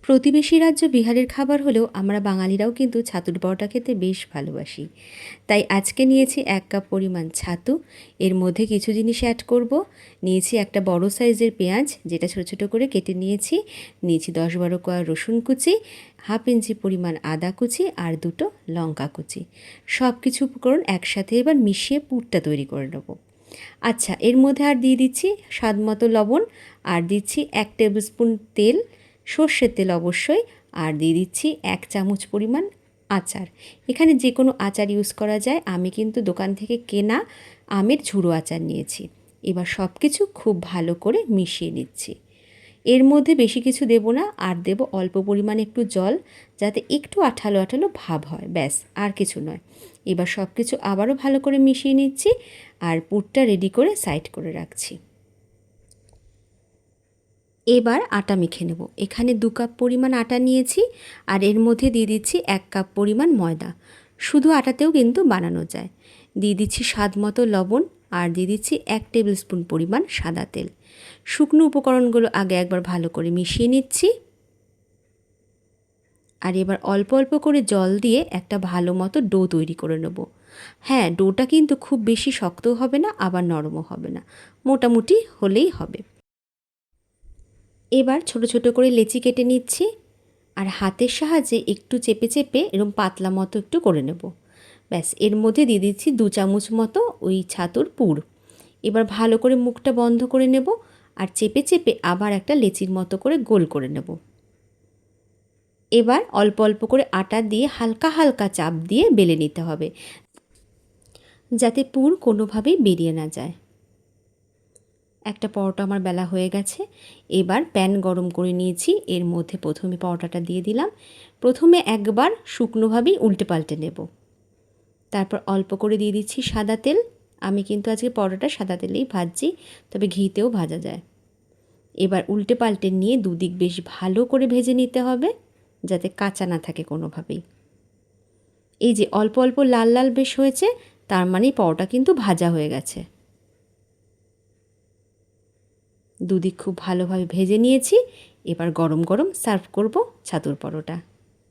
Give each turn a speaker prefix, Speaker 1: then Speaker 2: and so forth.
Speaker 1: প্রতিবেশী রাজ্য বিহারের খাবার হলেও আমরা বাঙালিরাও কিন্তু ছাতুর পরোটা খেতে বেশ ভালোবাসি। তাই আজকে নিয়েছি 1 কাপ পরিমাণ ছাতু। এর মধ্যে কিছু জিনিস অ্যাড করব। নিয়েছি একটা বড় সাইজের পেঁয়াজ, যেটা ছোট ছোট করে কেটে নিয়েছি। নিয়েছি 10-12 কোয়া রসুন কুচি, 1/2 ইঞ্চি পরিমাণ আদা কুচি আর 2টো লঙ্কা কুচি। সব কিছু উপকরণ একসাথে এবার মিশিয়ে পুরটা তৈরি করে নেব। আচ্ছা, এর মধ্যে আর দিয়ে দিচ্ছি স্বাদ মতো লবণ, আর দিচ্ছি 1 টেবিল স্পুন তেল, সর্ষের তেল অবশ্যই, আর দিয়ে দিচ্ছি 1 চামচ পরিমাণ আচার। এখানে যে কোনো আচার ইউজ করা যায়, আমি কিন্তু দোকান থেকে কেনা আমের ঝুড়ো আচার নিয়েছি। এবার সব কিছু খুব ভালো করে মিশিয়ে নিচ্ছি। এর মধ্যে বেশি কিছু দেব না, আর দেব অল্প পরিমাণে একটু জল, যাতে একটু আঠালো আঠালো ভাব হয়, ব্যাস আর কিছু নয়। এবার সব কিছু আবারও ভালো করে মিশিয়ে নিচ্ছি, আর পুরটা রেডি করে সাইড করে রাখছি। এবার আটা মেখে নেব। এখানে 2 কাপ পরিমাণ আটা নিয়েছি, আর এর মধ্যে দিয়ে দিচ্ছি 1 কাপ পরিমাণ ময়দা। শুধু আটাতেও কিন্তু বানানো যায়। দিয়ে দিচ্ছি স্বাদ মতো লবণ, আর দিয়ে দিচ্ছি 1 টেবিল স্পুন পরিমাণ সাদা তেল। শুকনো উপকরণগুলো আগে একবার ভালো করে মিশিয়ে নিচ্ছি, আর এবার অল্প অল্প করে জল দিয়ে একটা ভালো মতো ডো তৈরি করে নেব। হ্যাঁ, ডোটা কিন্তু খুব বেশি শক্তও হবে না, আবার নরমও হবে না, মোটামুটি হলেই হবে। এবার ছোট ছোট করে লেচি কেটে নিচ্ছি, আর হাতের সাহায্যে একটু চেপে চেপে এরকম পাতলা মতো একটু করে নেব। ব্যাস, এর মধ্যে দিয়ে দিচ্ছি 2 চামচ মতো ওই ছাতুর পুর। এবার ভালো করে মুখটা বন্ধ করে নেব, আর চেপে চেপে আবার একটা লেচির মতো করে গোল করে নেব। এবার অল্প অল্প করে আটা দিয়ে হালকা হালকা চাপ দিয়ে বেলে নিতে হবে, যাতে পুর কোনোভাবেই বেরিয়ে না যায়। একটা পরোটা আমার বেলা হয়ে গেছে। এবার প্যান গরম করে নিয়েছি, এর মধ্যে প্রথমে পরোটাটা দিয়ে দিলাম। প্রথমে একবার শুকনোভাবেই উল্টে পাল্টে নেব। তারপর অল্প করে দিয়ে দিচ্ছি সাদা তেল। আমি কিন্তু আজকে পরোটা সাদা তেলেই ভাজছি, তবে ঘিতেও ভাজা যায়। এবার উল্টে পাল্টে নিয়ে দুদিক বেশ ভালো করে ভেজে নিতে হবে, যাতে কাঁচা না থাকে কোনোভাবেই। এই যে অল্প অল্প লাল লাল বেশ হয়েছে, তার মানে পরোটা কিন্তু ভাজা হয়ে গেছে। দুদিক খুব ভালোভাবে ভেজে নিয়েছি। এবার গরম গরম সার্ভ করব ছাতুর পরোটা।